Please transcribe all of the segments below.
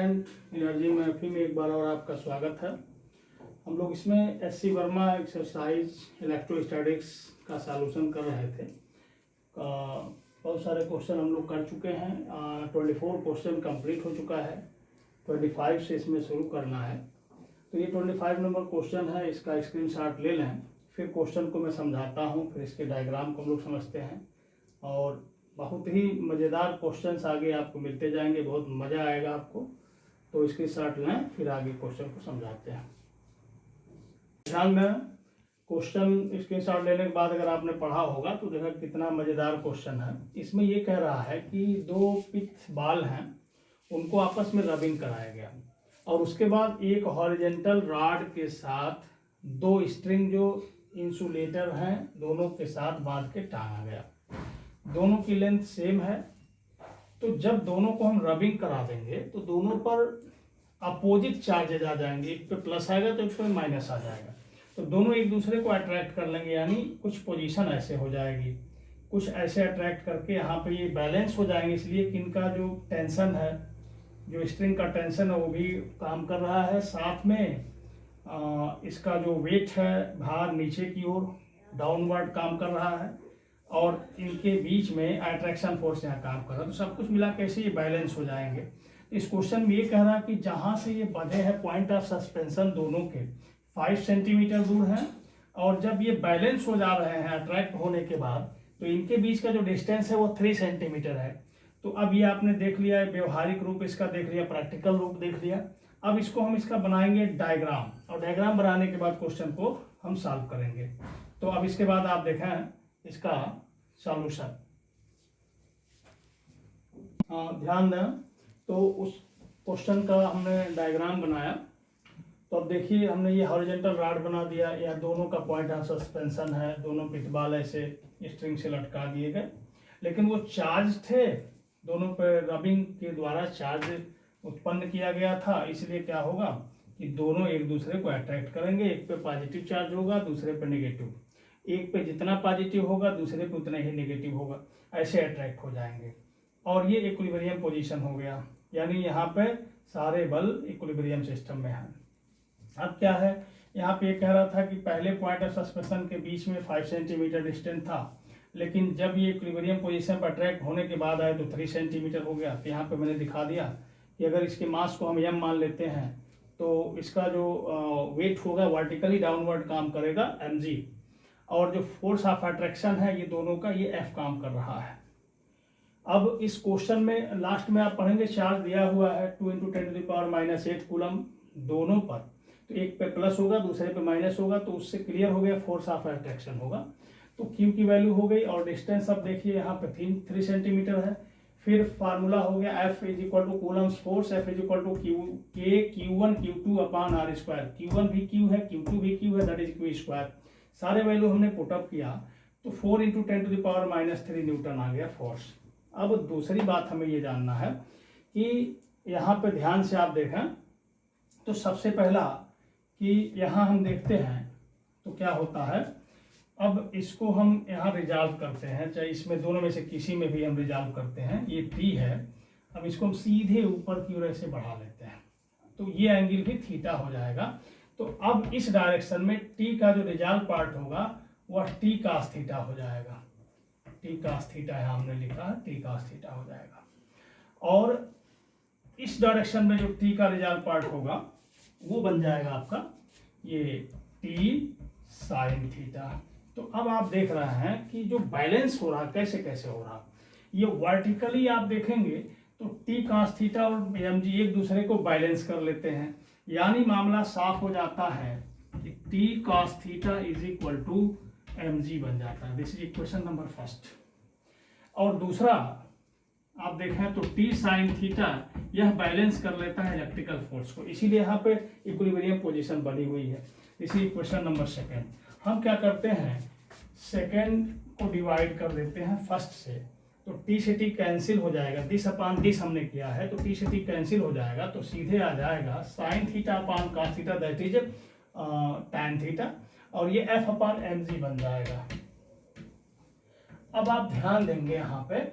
Student, energy महफिल में एक बार और आपका स्वागत है। हम लोग इसमें एससी वर्मा एक्सरसाइज इलेक्ट्रोस्टैटिक्स का सॉल्यूशन कर रहे थे। बहुत सारे क्वेश्चन हम लोग कर चुके हैं। 24 क्वेश्चन कंप्लीट हो चुका है। 25 से इसमें शुरू करना है। तो ये 25 नंबर क्वेश्चन है, इसका स्क्रीनशॉट ले लें। फिर क्वेश्चन को मैं समझाता हूँ, फिर इसके डायग्राम को हम लोग समझते हैं और बहुत ही मज़ेदार क्वेश्चंस आगे आपको मिलते जाएंगे, बहुत मज़ा आएगा आपको। तो इसके शॉट लें, फिर आगे क्वेश्चन को समझाते हैं। ध्यान में क्वेश्चन स्क्रीन शॉट लेने के बाद अगर आपने पढ़ा होगा तो देखा कितना मज़ेदार क्वेश्चन है। इसमें ये कह रहा है कि दो पिच बाल हैं, उनको आपस में रबिंग कराया गया और उसके बाद एक हॉरिजेंटल रॉड के साथ दो स्ट्रिंग जो इंसुलेटर हैं दोनों के साथ बांध के टांगा गया। दोनों की लेंथ सेम है। तो जब दोनों को हम रबिंग करा देंगे तो दोनों पर अपोजिट चार्जेज आ जाएंगे, एक पे प्लस आएगा तो एक पे माइनस आ जाएगा। तो दोनों एक दूसरे को अट्रैक्ट कर लेंगे, यानी कुछ पोजीशन ऐसे हो जाएगी, कुछ ऐसे अट्रैक्ट करके यहाँ पे ये बैलेंस हो जाएंगे। इसलिए कि इनका जो टेंशन है, जो स्ट्रिंग का टेंशन है वो भी काम कर रहा है। साथ में इसका जो वेट है भार नीचे की ओर डाउनवर्ड काम कर रहा है और इनके बीच में अट्रैक्शन फोर्स यहाँ काम कर रहा है। तो सब कुछ मिला कैसे ये बैलेंस हो जाएंगे। इस क्वेश्चन में ये कह रहा है कि जहाँ से ये बंधे हैं पॉइंट ऑफ सस्पेंशन दोनों के 5 सेंटीमीटर दूर हैं और जब ये बैलेंस हो जा रहे हैं अट्रैक्ट होने के बाद तो इनके बीच का जो डिस्टेंस है वो 3 सेंटीमीटर है। तो अब ये आपने देख लिया है, व्यवहारिक रूप इसका देख लिया, प्रैक्टिकल रूप देख लिया। अब इसको हम इसका बनाएंगे डायग्राम और डायग्राम बनाने के बाद क्वेश्चन को हम सॉल्व करेंगे। तो अब इसके बाद आप देखें इसका सॉल्यूशन। ध्यान दें, तो उस क्वेश्चन का हमने डायग्राम बनाया। तो अब देखिए हमने ये हॉरिजॉन्टल रॉड बना दिया, यह दोनों का पॉइंट ऑफ सस्पेंशन है, दोनों पिटबॉल ऐसे स्ट्रिंग से लटका दिए गए, लेकिन वो चार्ज थे, दोनों पे रबिंग के द्वारा चार्ज उत्पन्न किया गया था। इसलिए क्या होगा कि दोनों एक दूसरे को अट्रैक्ट करेंगे, एक पे पॉजिटिव चार्ज होगा दूसरे पे नेगेटिव, एक पे जितना पॉजिटिव होगा दूसरे पे उतना ही नेगेटिव होगा, ऐसे अट्रैक्ट हो जाएंगे और ये इक्विलिब्रियम पोजीशन हो गया, यानी यहाँ पे सारे बल इक्विलिब्रियम सिस्टम में हैं। अब क्या है, यहाँ पे कह रहा था कि पहले पॉइंट ऑफ सस्पेंशन के बीच में 5 सेंटीमीटर डिस्टेंस था, लेकिन जब ये इक्विलिब्रियम पोजीशन पर अट्रैक्ट होने के बाद आए तो 3 सेंटीमीटर हो गया। तो यहाँ पे मैंने दिखा दिया कि अगर इसके मास को हम m मान लेते हैं तो इसका जो वेट होगा वर्टिकली डाउनवर्ड काम करेगा mg, और जो फोर्स ऑफ अट्रैक्शन है ये दोनों का ये F काम कर रहा है। अब इस क्वेश्चन में लास्ट में आप पढ़ेंगे चार्ज दिया हुआ है 2 × 10⁻⁸ कूलम दोनों पर, तो एक पे प्लस होगा दूसरे पे माइनस होगा, तो उससे क्लियर हो गया फोर्स ऑफ अट्रैक्शन होगा। तो Q की वैल्यू हो गई और डिस्टेंस अब देखिए यहाँ पे 3 सेंटीमीटर है। फिर फार्मूला हो गया F = Coulomb's force, F = Q1 Q2 upon r²। Q1 भी Q है, Q2 भी Q है, दैट इज Q²। सारे वैल्यू हमने पुटअप किया तो 4 × 10⁻³ न्यूटन आ गया फोर्स। अब दूसरी बात हमें ये जानना है कि यहाँ पे ध्यान से आप देखें तो सबसे पहला कि यहाँ हम देखते हैं तो क्या होता है, अब इसको हम यहाँ रिजॉल्व करते हैं, चाहे इसमें दोनों में से किसी में भी हम रिजॉल्व करते हैं। ये T है, अब इसको हम सीधे ऊपर की ओर ऐसे बढ़ा लेते हैं तो ये एंगल भी थीटा हो जाएगा। तो अब इस डायरेक्शन में T का जो रिजॉल्व पार्ट होगा वह T cos थीटा हो जाएगा। T cos थीटा है, हमने लिखा है T cos थीटा हो जाएगा। और इस डायरेक्शन में जो T का रिजॉल्व पार्ट होगा वो बन जाएगा आपका ये T sin थीटा। तो अब आप देख रहे हैं कि जो बैलेंस हो रहा कैसे कैसे हो रहा, ये वर्टिकली आप देखेंगे तो T cos थीटा और mg एक दूसरे को बैलेंस कर लेते हैं, यानी मामला साफ हो जाता है कि T cos थीटा = mg बन जाता है। This is equation number first. और दूसरा आप देखें तो T sin थीटा यह बैलेंस कर लेता है इलेक्ट्रिकल फोर्स को, इसीलिए यहाँ पे इक्विलिब्रियम पोजीशन बनी हुई है। This is equation number second. हम क्या करते हैं, सेकेंड को डिवाइड कर देते हैं फर्स्ट से, तो T से T कैंसिल हो जाएगा, दिस अपॉन दिस हमने किया है तो T से T कैंसिल हो जाएगा, तो सीधे आ जाएगा sin theta upon cos theta that is tan theta, और ये F अपॉन mg बन जाएगा। अब आप ध्यान देंगे यहाँ पे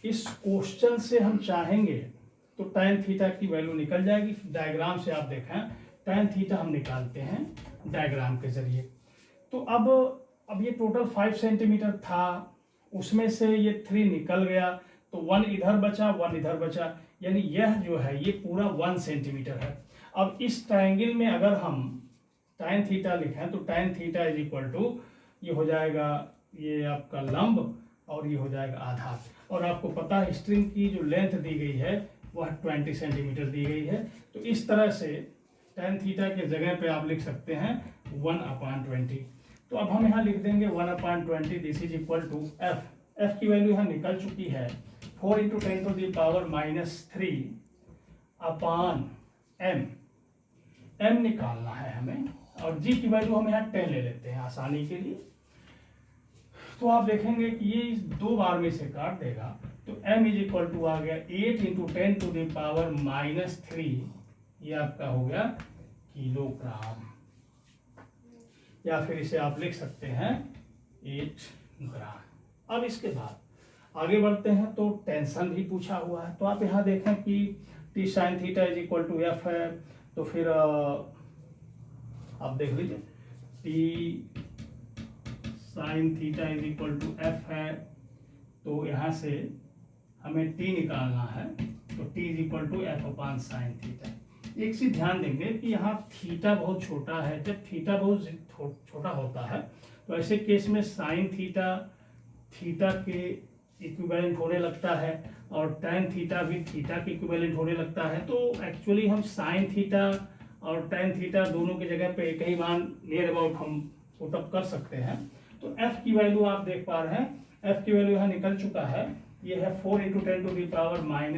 इस क्वेश्चन से हम चाहेंगे तो tan थीटा की वैल्यू निकल जाएगी। डायग्राम से आप देखें tan थीटा हम निकालते हैं डायग्राम के जरिए। तो अब ये टोटल 5 सेंटीमीटर था, उसमें से ये 3 निकल गया, तो 1 इधर बचा 1 इधर बचा, यानी यह जो है ये पूरा 1 सेंटीमीटर है। अब इस ट्रायंगल में अगर हम tan थीटा लिखें तो tan theta is equal to ये हो जाएगा ये आपका लंब और ये हो जाएगा आधार। और आपको पता है स्ट्रिंग की जो लेंथ दी गई है वह 20 सेंटीमीटर दी गई है। तो इस तरह से tan थीटा के जगह पे आप लिख सकते हैं 1/20। तो अब हम यहाँ लिख देंगे 1/20, this is equal to F. F की वैल्यू यहाँ निकल चुकी है 4 × 10⁻³ अपान m। m निकालना है हमें, और g की वैल्यू हम यहाँ 10 ले लेते हैं आसानी के लिए। तो आप देखेंगे कि ये 2 बार में से काट देगा, तो m इज इक्वल टू आ गया 8 × 10⁻³ ये आपका हो गया किलोग्राम, या फिर इसे आप लिख सकते हैं 8 ग्राम। अब इसके बाद आगे बढ़ते हैं तो टेंशन भी पूछा हुआ है। तो आप यहाँ देखें कि t sin theta is equal to F है, तो फिर आप देख लीजिए t sin theta is equal to F है, तो यहाँ से हमें t निकालना है, तो t is equal to f/sin theta. एक चीज ध्यान देंगे कि यहाँ थीटा बहुत छोटा है। जब थीटा बहुत छोटा होता है तो ऐसे केस में साइन थीटा थीटा के इक्विवेलेंट होने लगता है, और tan थीटा भी थीटा के इक्विवेलेंट होने लगता है। तो एक्चुअली हम साइन थीटा और tan थीटा दोनों की जगह पे एक ही मान नियर अबाउट हम पुट अप कर सकते हैं। तो f की वैल्यू आप देख पा रहे हैं, f की वैल्यू यहाँ निकल चुका है, ये है 4 ×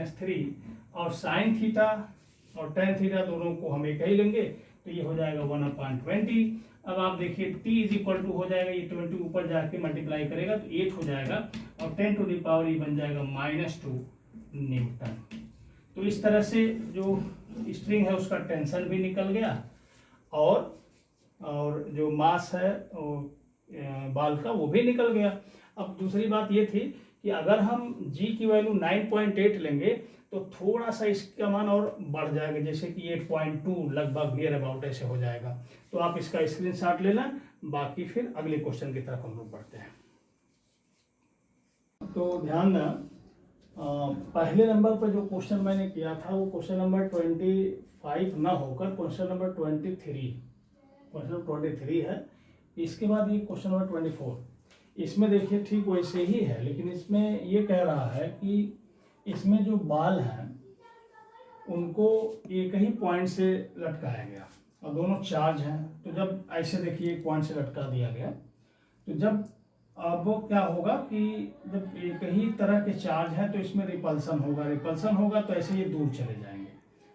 10⁻³ और साइन थीटा और tan थीटा दोनों को हम एक ही लेंगे, तो ये हो जाएगा 1/20। अब आप देखिए t इज इक्वल टू हो जाएगा, ये 20 ऊपर जाके मल्टीप्लाई करेगा तो 8 हो जाएगा, और 10⁻e बन जाएगा -2 न्यूटन। तो इस तरह से जो स्ट्रिंग है उसका टेंशन भी निकल गया, और जो मास है बाल का वो भी निकल गया। अब दूसरी बात ये थी कि अगर हम g की वैल्यू 9.8 लेंगे तो थोड़ा सा इसका मान और बढ़ जाएगा, जैसे कि 8.2 लगभग नियर अबाउट ऐसे हो जाएगा। तो आप इसका स्क्रीनशॉट लेना, बाकी फिर अगले क्वेश्चन की तरफ हम लोग बढ़ते हैं। तो ध्यान देना, पहले नंबर पर जो क्वेश्चन मैंने किया था वो क्वेश्चन नंबर 25 ना होकर क्वेश्चन नंबर 23 है। इसके बाद ये क्वेश्चन नंबर 24, इसमें देखिए ठीक वैसे ही है, लेकिन इसमें ये कह रहा है कि इसमें जो बाल हैं उनको एक ही पॉइंट से लटकाया गया और दोनों चार्ज हैं। तो जब ऐसे देखिए एक पॉइंट से लटका दिया गया, तो जब अब क्या होगा कि जब एक ही तरह के चार्ज है तो इसमें रिपल्सन होगा तो ऐसे ये दूर चले जाएंगे।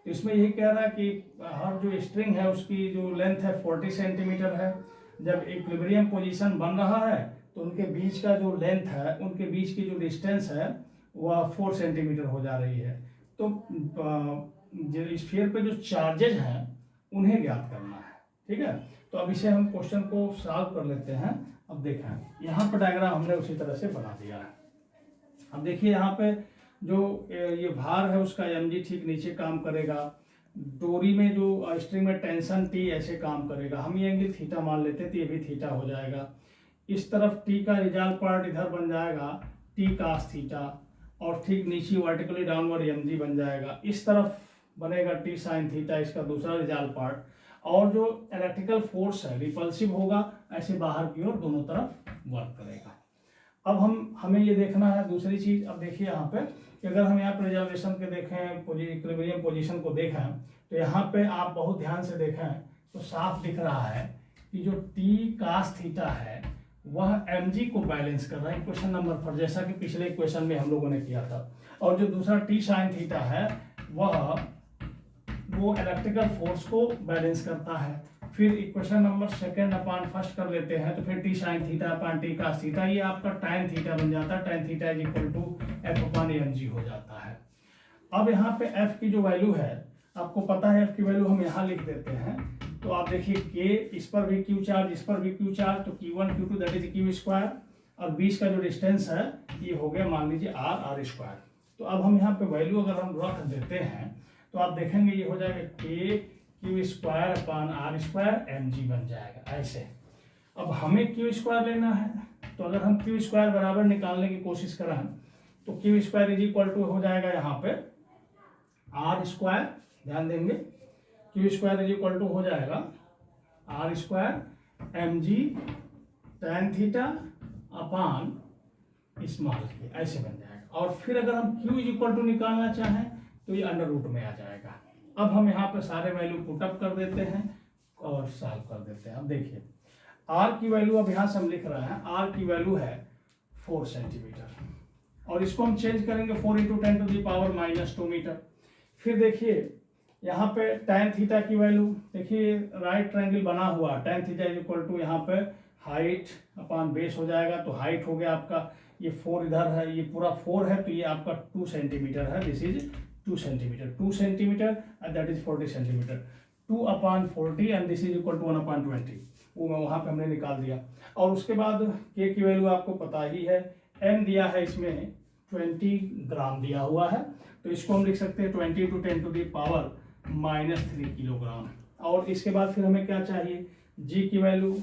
तो इसमें यही कह रहा है कि हर जो स्ट्रिंग है उसकी जो लेंथ है 40 सेंटीमीटर है। जब इक्विलिब्रियम पोजीशन बन रहा है तो उनके बीच का जो लेंथ है, उनके बीच की जो डिस्टेंस है वह 4 सेंटीमीटर हो जा रही है। तो जो स्फीयर पे जो चार्जेज हैं उन्हें ज्ञात करना है, ठीक है। तो अब इसे हम क्वेश्चन को सॉल्व कर लेते हैं। अब देखें यहाँ पर डायग्राम हमने उसी तरह से बना दिया है। अब देखिए यहाँ पे जो ये भार है उसका mg ठीक नीचे काम करेगा, डोरी में जो स्ट्रिंग में टेंशन t ऐसे काम करेगा। हम ये एंगल थीटा मान लेते हैं तो ये भी थीटा हो जाएगा। इस तरफ t का रिजल्ट पार्ट इधर बन जाएगा t cos थीटा, और ठीक नीचे वर्टिकली डाउनवर्ड mg बन जाएगा। इस तरफ बनेगा t sin थीटा, इसका दूसरा रिजल्ट पार्ट, और जो इलेक्ट्रिकल फोर्स है रिपल्सिव होगा, ऐसे बाहर की ओर दोनों तरफ वर्क करेगा। अब हमें ये देखना है दूसरी चीज। अब देखिए यहाँ पे कि अगर हम यहाँ पे रिजर्वेशन के देखें, इक्विलिब्रियम पोजीशन को देखें, तो यहाँ पे आप बहुत ध्यान से देखें तो साफ दिख रहा है कि जो t cos थीटा है वह mg को बैलेंस कर रहा है क्वेश्चन नंबर पर, जैसा कि पिछले क्वेश्चन में हम लोगों ने किया था। और जो दूसरा t sin थीटा है वो इलेक्ट्रिकल फोर्स को बैलेंस करता है। फिर equation number second upon first कर लेते हैं, तो फिर t sin theta upon t cos theta, ये आपका tan थीटा बन जाता है। tan theta is equal to f/mg हो जाता है। अब यहाँ पे f की जो वैल्यू है, आपको पता है f की वैल्यू हम यहाँ लिख देते हैं। तो आप देखिए k, इस पर भी q चार्ज, इस पर भी q चार्ज, तो q1 q2 that is q square, और बीच का जो डिस्टेंस है ये हो गया मान लीजिए r स्क्वायर। तो अब हम यहाँ पे वैल्यू अगर हम रख देते हैं तो आप देखेंगे ये हो जाएगा K Q square upon R square M G बन जाएगा ऐसे। अब हमें क्यू स्क्वायर लेना है, तो अगर हम क्यू स्क्वायर बराबर निकालने की कोशिश करें तो Q square is equal to हो जाएगा यहाँ पे आर स्क्वायर, ध्यान देंगे Q square is equal to हो जाएगा R square M G tan theta upon small K, ऐसे बन जाएगा। और फिर अगर हम क्यू इज इक्वल टू निकालना चाहें तो ये अंडर रूट में आ जाएगा। अब हम यहाँ पे सारे वैल्यू पुटअप कर देते हैं और सॉल्व कर देते हैं। अब देखिए आर की वैल्यू अब यहाँ से हम लिख रहे हैं, आर की वैल्यू है 4 सेंटीमीटर और इसको हम चेंज करेंगे 4 into 10 to the power -2 metre. फिर देखिए यहाँ पे tan थीटा की वैल्यू देखिए, राइट ट्रायंगल बना हुआ tan theta is equal to यहाँ पे हाइट अपान बेस हो जाएगा। तो हाइट हो गया आपका, ये 4 इधर है, ये पूरा 4 है तो ये आपका 2 सेंटीमीटर है, this is 2 centimetre, 2 centimetre and that is 40 centimetre, 2 upon 40 and this is equal to 1 upon 20, वो वहाँ पे हमने निकाल दिया। और उसके बाद के की वैल्यू आपको पता ही है, एम दिया है इसमें 20 ग्राम दिया हुआ है, तो इसको हम लिख सकते हैं 20 to 10 to the power -3 kilogram. और इसके बाद फिर हमें क्या चाहिए, जी की वैल्यू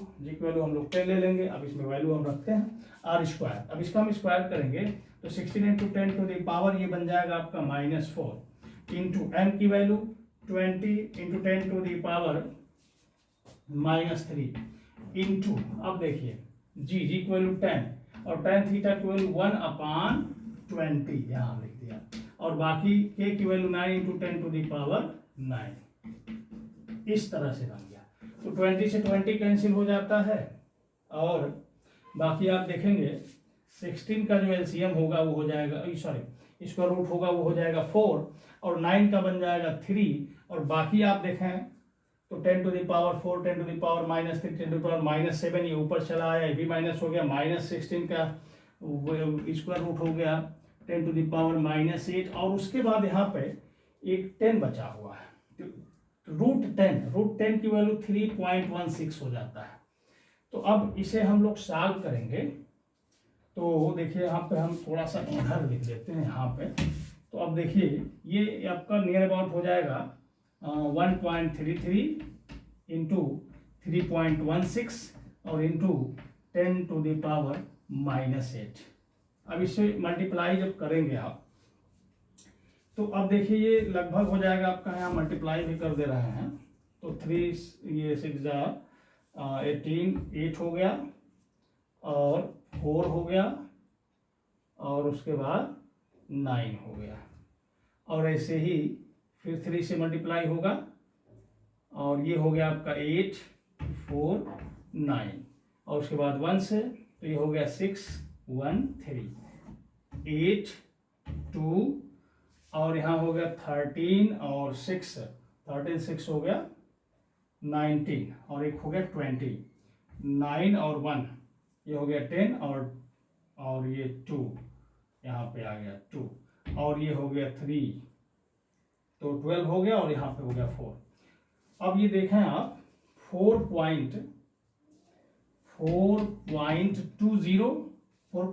हम लोग 10 ले लेंगे। अब इसमें वैल्यू हम रखते हैं आर स्क्वायर, अब इसका हम स्क्वायर करेंगे तो 16 इंटू 10 टू दी पावर ये बन जाएगा आपका -4 इंटू एम की value 20 into 10 to the power -3 into, अब देखिए जी की वैल्यू 10 और tan थीटा की वैल्यू 1 अपान 20 यहाँ लिख दिया, और बाकी के की value 9 into 10 to the power 9, इस तरह से बन गया। तो 20 से 20 कैंसिल हो जाता है और बाकी आप देखेंगे 16 का जो एलसीएम होगा वो हो जाएगा, सॉरी स्क्वायर रूट होगा वो हो जाएगा 4 और 9 का बन जाएगा 3 और बाकी आप देखें तो 10 to the power 4, 10 to the power -3, 10 to the power -7, ये ऊपर चला आया, ये भी माइनस हो गया, -16 का स्क्वायर रूट हो गया 10 टू द पावर -8 और उसके बाद यहाँ पे एक 10 बचा हुआ है, रूट 10 की वैल्यू 3.16 हो जाता है। तो अब इसे हम लोग सॉल्व करेंगे, तो देखिए यहाँ पे हम थोड़ा सा उधर लिख देते हैं यहाँ पे। तो अब देखिए ये आपका नियर अबाउट हो जाएगा 1.33 इंटू 3.16 और इंटू 10 टू द पावर -8। अब इसे मल्टीप्लाई जब करेंगे आप तो अब देखिए ये लगभग हो जाएगा आपका, यहाँ मल्टीप्लाई भी कर दे रहे हैं तो 3 ये 6 18 8 हो गया और 4 हो गया और उसके बाद 9 हो गया और ऐसे ही फिर 3 से मल्टीप्लाई होगा और ये हो गया आपका 8 4 9 और उसके बाद 1 से तो ये हो गया 6 1 3 8 2 और यहाँ हो गया 13 और 6 13 6 हो गया 19 और एक हो गया 20 9 और 1 ये हो गया 10 और ये 2 यहाँ पे आ गया 2 और ये हो गया 3 तो 12 हो गया और यहाँ पे हो गया 4। अब ये देखें आप 4.20 को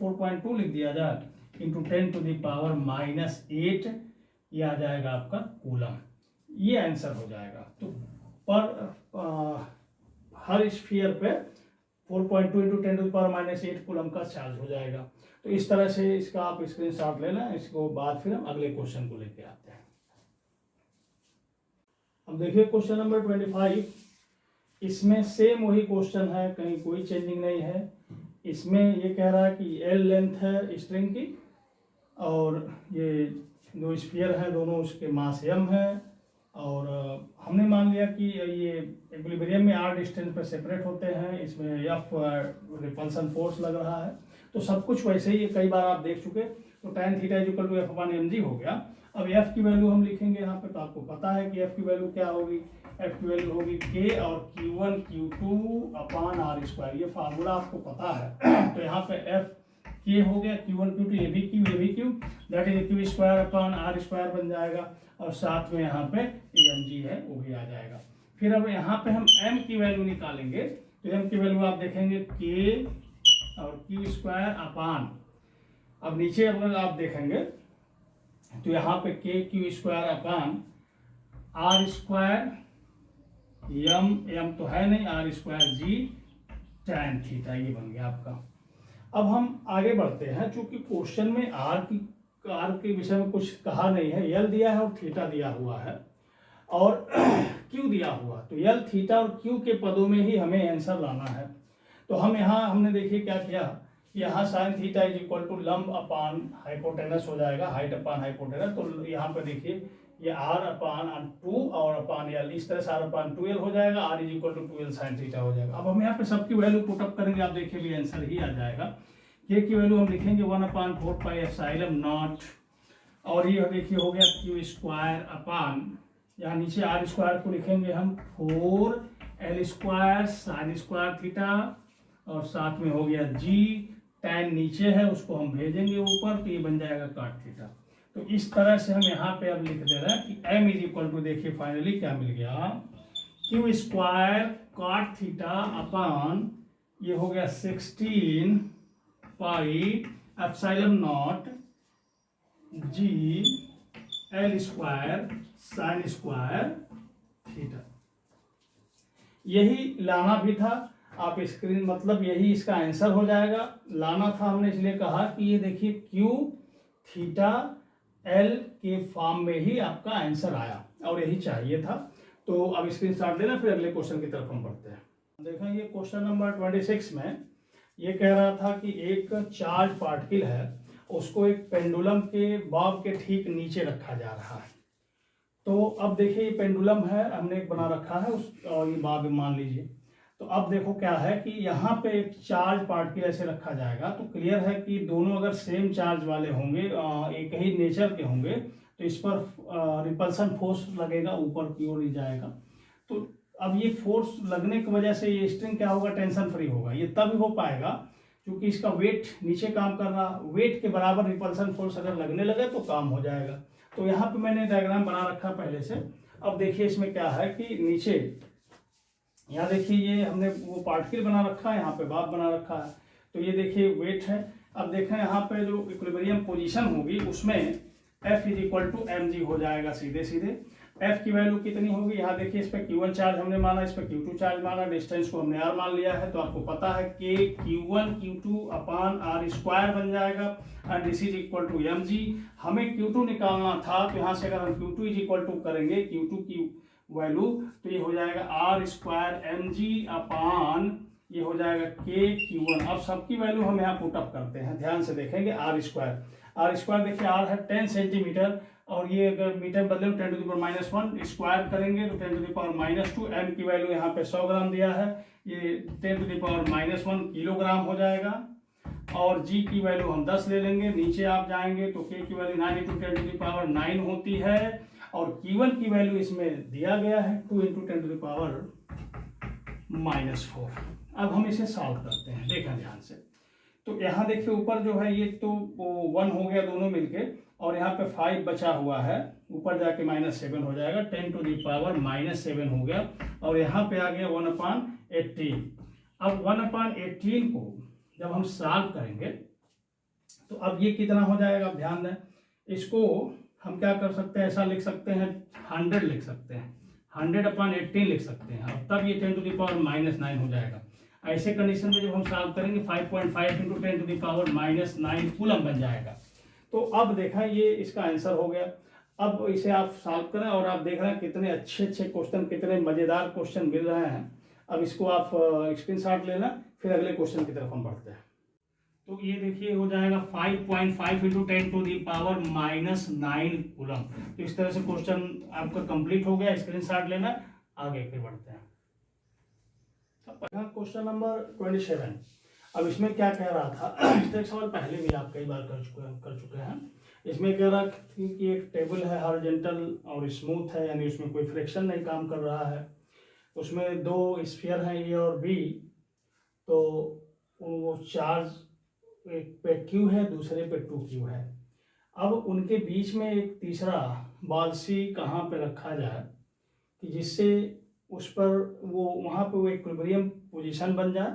4.2 लिख दिया जाए इंटू 10 टू द पावर -8 ये आ जाएगा आपका कूलम, ये आंसर हो जाएगा। तो पर हर स्फीयर पे 4.2 into 10 to the power -8 coulomb का चार्ज हो जाएगा। तो इस तरह से इसका आप स्क्रीनशॉट ले लें, इसको बाद फिर हम अगले क्वेश्चन को लेके आते हैं। अब देखिए क्वेश्चन नंबर 25, इसमें सेम वही क्वेश्चन है, कहीं कोई चेंजिंग नहीं है। इसमें ये कह रहा है कि एल लेंथ है स्ट्रिंग की और ये जो स्फीयर है दोनों उसके मास m है और हमने मान लिया कि ये इक्विलिब्रियम में r डिस्टेंस पर सेपरेट होते हैं, इसमें f रिपल्सन फोर्स लग रहा है। तो सब कुछ वैसे ही कई बार आप देख चुके। तो tan theta equal to f/mg हो गया। अब f की वैल्यू हम लिखेंगे यहाँ पे, तो आपको पता है कि f की वैल्यू क्या होगी, f की वैल्यू होगी k और q1 q2 अपान r स्क्वायर, ये फार्मूला आपको पता है। तो यहाँ पे f k हो गया, q1 q2 ये भी q that is q square upon r square बन जाएगा और साथ में यहाँ पे mg है वो भी आ जाएगा। फिर अब यहाँ पे हम m की वैल्यू निकालेंगे, तो m की वैल्यू आप देखेंगे k और q स्क्वायर अपान अब नीचे अगर आप देखेंगे तो यहाँ पे K Q square upon R square M तो है नहीं, R square G tan theta, ये बन गया आपका। अब हम आगे बढ़ते हैं, चूंकि क्वेश्चन में आर के विषय में कुछ कहा नहीं है, यल दिया है और थीटा दिया हुआ है और क्यू दिया हुआ, तो यल थीटा और क्यू के पदों में ही हमें आंसर लाना है। तो हम यहाँ हमने देखिए क्या किया, यहाँ sine theta is equal to लंब अपान हाइपोटेनस हो जाएगा, हाइट अपान हाइपोटेनस। तो यहाँ पे देखिए ये आर अपान 2 और अपान यल, इस तरह से आर अपान 2l हो जाएगा, R is equal to 2l sine theta हो जाएगा। अब हम यहाँ पे सबकी वैल्यू पुटअप करेंगे, आप देखिए भी आंसर ही आ जाएगा। के की वैल्यू हम लिखेंगे 1/4 पाई एप्सिलॉन नॉट, और ये देखिए हो गया क्यू स्क्वायर अपान, यहाँ नीचे आर स्क्वायर को लिखेंगे हम 4l square sine square theta, और साथ में हो गया जी tan नीचे है उसको हम भेजेंगे ऊपर, तो ये बन जाएगा cot थीटा। तो इस तरह से हम यहाँ पे अब लिख दे रहे हैं कि m इज इक्वल टू, देखिए फाइनली क्या मिल गया, Q square cot theta upon ये हो गया 16 पाई epsilon not G L square sine square theta. यही लाना भी था, आप स्क्रीन मतलब यही इसका आंसर हो जाएगा। लाना था हमने इसलिए कहा कि ये देखिए क्यू थीटा एल के फॉर्म में ही आपका आंसर आया और यही चाहिए था। तो अब स्क्रीन शॉट लेना, फिर अगले क्वेश्चन की तरफ हम बढ़ते हैं। देखें ये क्वेश्चन नंबर 26 में ये कह रहा था कि एक चार्ज पार्टिकल है, उसको एक पेंडुलम के बॉब के ठीक नीचे रखा जा रहा है। तो अब देखिए ये पेंडुलम है, हमने एक बना रखा है उस, और ये बॉब मान लीजिए। तो अब देखो क्या है कि यहाँ पे एक चार्ज पार्टिकल ऐसे रखा जाएगा, तो क्लियर है कि दोनों अगर सेम चार्ज वाले होंगे, एक ही नेचर के होंगे, तो इस पर रिपल्सन फोर्स लगेगा, ऊपर की ओर ही जाएगा। तो अब ये फोर्स लगने की वजह से ये स्ट्रिंग क्या होगा, टेंशन फ्री होगा। ये तब हो पाएगा क्योंकि इसका वेट नीचे काम कर रहा, वेट के बराबर रिपल्सन फोर्स अगर लगने लगे तो काम हो जाएगा। तो यहाँ पे मैंने डायग्राम बना रखा पहले से। अब देखिए इसमें क्या है कि नीचे यहाँ देखिए ये हमने वो पार्टिकल बना रखा है, यहाँ पे बाप बना रखा है, तो ये देखिए वेट है। अब देखें यहाँ पे जो इक्विलिब्रियम पोजीशन होगी उसमें F is equal to M G हो जाएगा सीधे सीधे। F की वैल्यू कितनी होगी, यहाँ देखिए इस पर Q1 चार्ज हमने माना, इस पर Q2 चार्ज माना, डिस्टेंस को हमने R मान लिया है, तो आपको पता है कि Q1 Q2 अपान R स्क्वायर बन जाएगा and this is equal to M G. हमें Q2 निकालना था, तो यहाँ से अगर हम Q2 इज इक्वल टू करेंगे Q2 की वैल्यू, तो ये हो जाएगा आर स्क्वायर एम जी अपान ये हो जाएगा के Q1। अब सबकी वैल्यू हम यहाँ पुटअप करते हैं, ध्यान से देखेंगे। आर स्क्वायर देखिए आर है 10 सेंटीमीटर, और ये अगर मीटर बदले 10 टू द पावर -1 स्क्वायर करेंगे तो 10 टू द पावर -2। एम की वैल्यू यहाँ पे 100 ग्राम दिया है, ये 10 टू द पावर -1 किलोग्राम हो जाएगा। और जी की वैल्यू हम 10 ले लेंगे, नीचे आप जाएंगे तो के की value 9 into 10 to the power 9 होती है, और Q1 की वैल्यू इसमें दिया गया है 2 इंटू 10 टू द पावर -4। अब हम इसे सॉल्व करते हैं, देखा ध्यान से। तो यहाँ देखिए ऊपर जो है ये तो 1 हो गया दोनों मिलके, और यहाँ पे 5 बचा हुआ है, ऊपर जाके -7 हो जाएगा, 10 टू द पावर -7 हो गया, और यहाँ पे आ गया 1/18। अब 1/18 को जब हम सॉल्व करेंगे तो अब ये कितना हो जाएगा, अब ध्यान दें। इसको हम क्या कर सकते हैं, ऐसा लिख सकते हैं 100 लिख सकते हैं, 100/18 लिख सकते हैं, अब तब ये 10 टू द पावर -9 हो जाएगा। ऐसे कंडीशन में जब हम सॉल्व करेंगे 5.5 into 10 to the power -9 coulomb बन जाएगा। तो अब देखा ये इसका आंसर हो गया। अब इसे आप सॉल्व करें और आप देख रहे हैं कितने अच्छे अच्छे क्वेश्चन, कितने मज़ेदार क्वेश्चन मिल रहे हैं। अब इसको आप स्क्रीनशॉट लेना, फिर अगले क्वेश्चन की तरफ हम बढ़ते हैं। तो ये देखिए हो जाएगा 5.5 into 10 to the power -9 coulomb. तो इस तरह से क्वेश्चन आपका कंप्लीट हो गया, स्क्रीनशॉट लेना, आगे फिर बढ़ते हैं। Question number 27। अब इसमें क्या कह रहा था, इसका सवाल पहले भी आप कई बार कर चुके हैं। इसमें कह रहा था कि एक टेबल है हॉरिजॉन्टल और स्मूथ है, यानी उसमें कोई फ्रिक्शन नहीं काम कर रहा है, उसमें 2 स्फीयर हैं ए और बी, तो वो चार्ज एक पे Q है, दूसरे पे 2Q है। अब उनके बीच में एक तीसरा बॉल सी कहाँ पे रखा जाए कि जिससे उस पर वो वहाँ पे वो इक्विलिब्रियम पोजीशन बन जाए,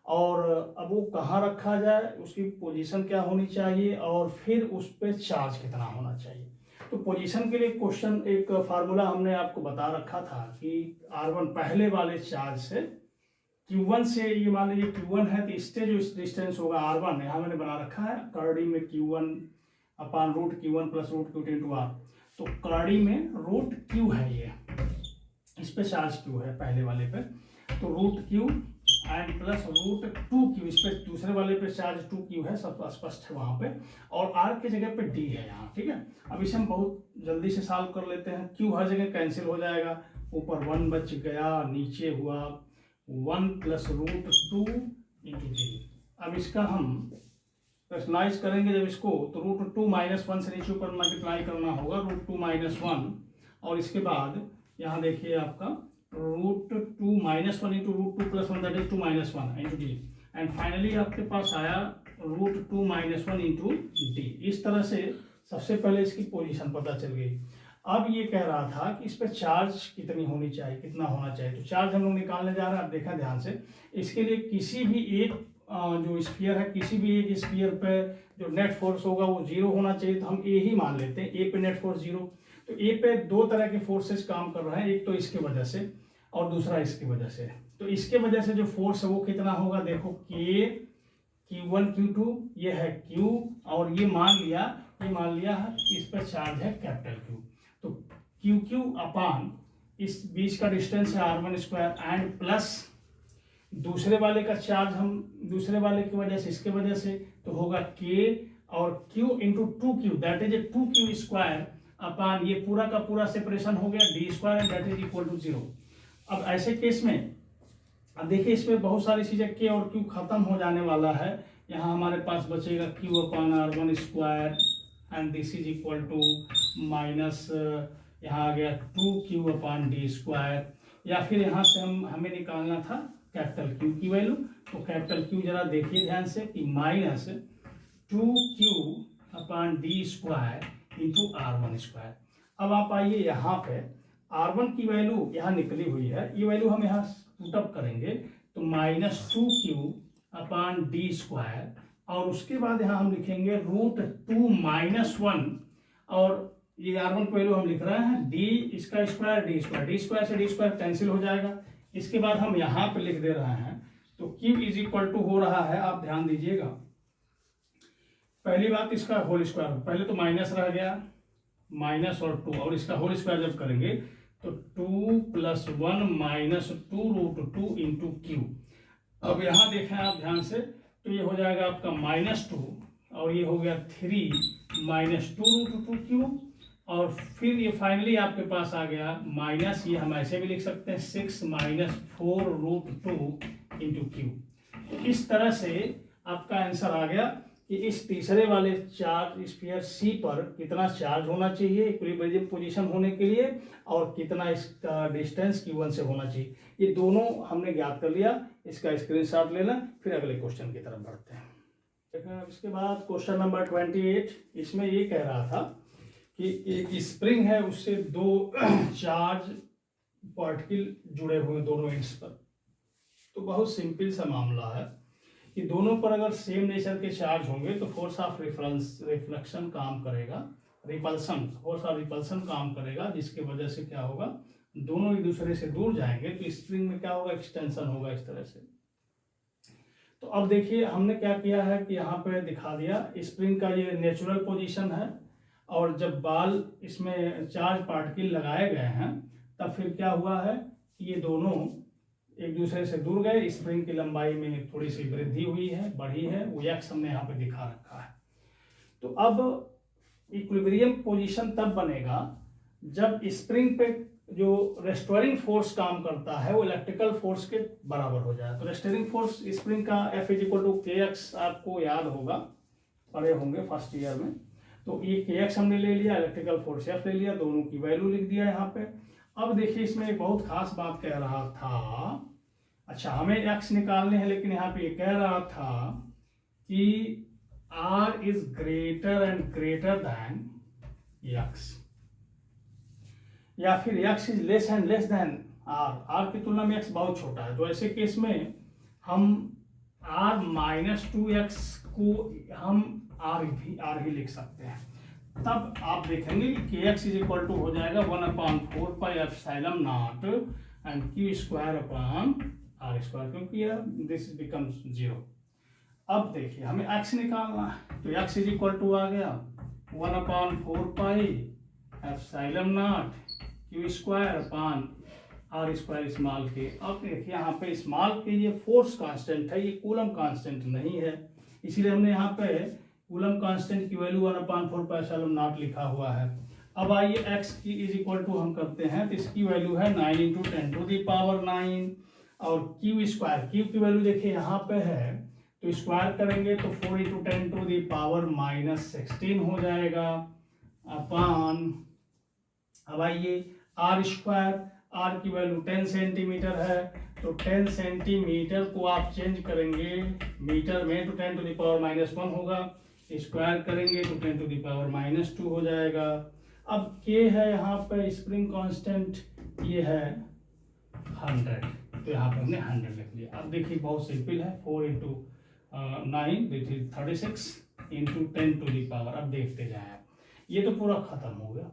और अब वो कहाँ रखा जाए, उसकी पोजीशन क्या होनी चाहिए, और फिर उस पर चार्ज कितना होना चाहिए। तो पोजीशन के लिए क्वेश्चन एक फार्मूला हमने आपको बता रखा था कि R1 पहले वाले चार्ज से Q1 से, ये मान लीजिए Q1 है तो इससे जो डिस्टेंस होगा R1, यहाँ मैंने बना रखा है करड़ी में Q1 upon root Q1 plus root Q2 into R। तो करड़ी में रूट Q है, ये इस पे चार्ज Q है पहले वाले पे, तो root Q and plus root 2Q, इस पे दूसरे वाले पे चार्ज 2Q है, सब स्पष्ट है वहाँ पे, और R की जगह पे D है यहाँ, ठीक है। अब इसे हम बहुत जल्दी से सॉल्व कर लेते हैं। Q हर जगह कैंसिल हो जाएगा, ऊपर 1 बच गया, नीचे हुआ 1 प्लस रूट 2 इंटू D। अब इसका हम रैशनलाइज करेंगे जब इसको, तो रूट 2 माइनस 1 से नीचे ऊपर मल्टीप्लाई करना होगा, रूट 2 माइनस 1, और इसके बाद यहाँ देखिए आपका root 2 minus 1 into root 2 plus 1 that is 2 minus 1 into D, and finally आपके पास आया रूट 2 माइनस 1 इंटू डी। इस तरह से सबसे पहले इसकी पोजीशन पता चल गई। अब ये कह रहा था कि इस पर चार्ज कितनी होनी चाहिए, कितना होना चाहिए, तो चार्ज हम लोग निकालने जा रहे हैं। आप देखा ध्यान से, इसके लिए किसी भी एक जो स्फीयर है, किसी भी एक स्फीयर पे जो नेट फोर्स होगा वो 0 होना चाहिए, तो हम ए ही मान लेते हैं, ए पे नेट फोर्स 0। तो ए पे दो तरह के फोर्सेस काम कर रहे हैं, एक तो इसके वजह से और दूसरा इसकी वजह से। तो इसके वजह से जो फोर्स है वो कितना होगा, देखो के Q1 Q2 ये है Q, और ये मान लिया है कि इस पर चार्ज है कैपिटल Q, तो QQ अपान इस बीच का डिस्टेंस है R1 स्क्वायर एंड प्लस दूसरे वाले का चार्ज, हम दूसरे वाले की वजह से, इसके वजह से, तो होगा K और Q into 2Q that is 2Q square upon ये पूरा का पूरा सेपरेशन हो गया D square and that is equal to 0। अब ऐसे केस में अब देखिए इसमें बहुत सारी चीजें K और Q खत्म हो जाने वाला है। यहाँ हमारे पास बचेगा Q upon R1 square and this is equal to minus यहाँ आ गया 2Q अपान D स्क्वायर, या फिर यहाँ से हमें निकालना था कैपिटल Q की वैल्यू, तो कैपिटल Q जरा देखिए ध्यान से कि माइनस 2Q अपान D square into R1 square. अब आप आइए यहाँ पे R1 की वैल्यू यहाँ निकली हुई है, ये वैल्यू हम यहाँ पुट अप करेंगे, तो माइनस 2Q अपान D स्क्वायर, और उसके बाद यहाँ हम लिखेंगे रूट 2 माइनस 1, और ये R1 की वैल्यू हम लिख रहे हैं D इसका square D square, D square से D स्क्वायर कैंसिल हो जाएगा। इसके बाद हम यहाँ पे लिख दे रहे हैं, तो Q इज इक्वल टू हो रहा है, आप ध्यान दीजिएगा, पहली बात इसका होल स्क्वायर, पहले तो माइनस रह गया, माइनस और 2, और इसका होल स्क्वायर जब करेंगे तो 2 plus 1 minus 2 root 2 into Q। अब यहाँ देखें आप ध्यान से, तो ये हो जाएगा आपका माइनस 2, और ये हो गया 3 माइनस 2 रूट 2 Q, और फिर ये फाइनली आपके पास आ गया माइनस, ये हम ऐसे भी लिख सकते हैं 6 माइनस 4 रूट 2 इंटू Q। इस तरह से आपका आंसर आ गया कि इस तीसरे वाले चार्ज स्फीयर C पर कितना चार्ज होना चाहिए इक्विलिब्रियम पोजीशन होने के लिए, और कितना इसका डिस्टेंस Q1 से होना चाहिए। ये दोनों हमने ज्ञात कर लिया, इसका स्क्रीनशॉट लेना, फिर अगले क्वेश्चन की तरफ बढ़ते हैं। देखिए इसके बाद क्वेश्चन नंबर 28, इसमें ये कह रहा था कि एक स्प्रिंग है, उससे दो चार्ज पार्टिकल जुड़े हुए दोनों एंड्स पर। तो बहुत सिंपल सा मामला है कि दोनों पर अगर सेम नेचर के चार्ज होंगे तो फोर्स ऑफ रिफ्लेक्शन काम करेगा, फोर्स ऑफ रिपल्सन काम करेगा, जिसके वजह से क्या होगा, दोनों एक दूसरे से दूर जाएंगे, तो स्प्रिंग में क्या होगा, एक्सटेंशन होगा इस तरह से। तो अब देखिए हमने क्या किया है कि यहाँ पे दिखा दिया स्प्रिंग का ये नेचुरल पोजीशन है, और जब बाल इसमें चार्ज पार्टिकल लगाए गए हैं तब फिर क्या हुआ है कि ये दोनों एक दूसरे से दूर गए, स्प्रिंग की लंबाई में थोड़ी सी वृद्धि हुई है, बढ़ी है, वो एक्स हमने यहाँ पे दिखा रखा है। तो अब इक्विलिब्रियम पोजीशन तब बनेगा जब स्प्रिंग पे जो रेस्टोरिंग फोर्स काम करता है वो इलेक्ट्रिकल फोर्स के बराबर हो जाए। तो रेस्टोरिंग फोर्स स्प्रिंग का F is equal to KX, आपको याद होगा, पढ़े होंगे फर्स्ट ईयर में। तो ये KX हमने ले लिया, इलेक्ट्रिकल फोर्स F ले लिया, दोनों की वैल्यू लिख दिया यहाँ पे। अब देखिए इसमें एक बहुत खास बात कह रहा था, अच्छा हमें X निकालने हैं, लेकिन यहाँ पे कह रहा था कि R is greater and greater than X, या फिर X is less and less than R, R की तुलना में X बहुत छोटा है। तो ऐसे केस में हम आर माइनस 2x को हम आर ही लिख सकते हैं। तब आप देखेंगे कि kx इज इक्वल टू हो जाएगा 1/4 pi epsilon naught and q square upon R square, क्योंकि दिस बिकम्स 0। अब देखिए हमें x निकालना है, तो x इज इक्वल टू आ गया 1/4 pi epsilon naught q square upon R square small के। अब देखिए यहाँ पे स्मॉल के ये फोर्स कांस्टेंट है, ये कूलम कांस्टेंट नहीं है, इसीलिए हमने यहाँ पे कूलम कांस्टेंट की वैल्यू 1/4 पाई एप्सिलॉन नॉट लिखा हुआ है। अब आइए x की इज इक्वल टू हम करते हैं, तो इसकी वैल्यू है 9 × 10⁻⁹ और q स्क्वायर, q की वैल्यू देखिए यहाँ पे है, तो स्क्वायर करेंगे तो 4 × 10⁻⁻16 हो जाएगा अपॉन। अब आइए आर स्क्वायर, आर की वैल्यू 10 सेंटीमीटर है, तो 10 सेंटीमीटर को आप चेंज करेंगे मीटर में तो 10⁻⁻1 होगा, स्क्वायर करेंगे तो 10⁻⁻2 हो जाएगा। अब के है यहाँ पे स्प्रिंग कांस्टेंट, ये है 100, तो यहाँ पे हमने 100 लिख लिया। अब देखिए बहुत सिंपल है, 4 × 9 36 × 10⁻। अब देखते जाए आप, ये तो पूरा खत्म हो गया।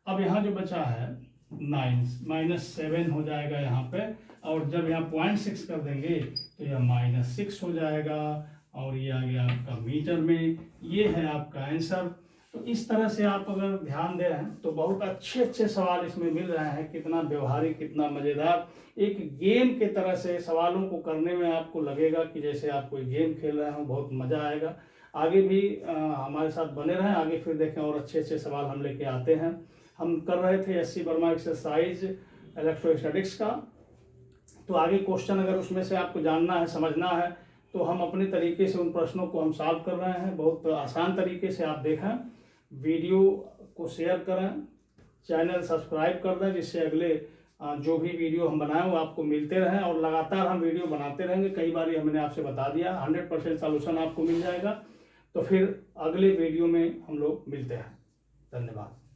अब यहाँ जो बचा है 9 -7 हो जाएगा यहाँ पे, और जब यहाँ 0.6 कर देंगे तो यह -6 हो जाएगा, और ये आ गया आपका मीटर में। ये है आपका आंसर। तो इस तरह से आप अगर ध्यान दे रहे हैं तो बहुत अच्छे अच्छे सवाल इसमें मिल रहे हैं, कितना व्यवहारिक, कितना मज़ेदार, एक गेम के तरह से सवालों को करने में आपको लगेगा कि जैसे आप कोई गेम खेल रहे हो, बहुत मज़ा आएगा। आगे भी हमारे साथ बने रहें, आगे फिर देखें और अच्छे अच्छे सवाल हम लेके आते हैं। हम कर रहे थे SC वर्मा एक्सरसाइज इलेक्ट्रोस्टैटिक्स का, तो आगे क्वेश्चन अगर उसमें से आपको जानना है, समझना है, तो हम अपने तरीके से उन प्रश्नों को हम सॉल्व कर रहे हैं, बहुत आसान तरीके से। आप देखें, वीडियो को शेयर करें, चैनल सब्सक्राइब कर दें, जिससे अगले जो भी वीडियो हम बनाएं वो आपको मिलते रहें, और लगातार हम वीडियो बनाते रहेंगे। कई बार ये मैंने आपसे बता दिया, 100% सॉल्यूशन आपको मिल जाएगा। तो फिर अगले वीडियो में हम लोग मिलते हैं। धन्यवाद।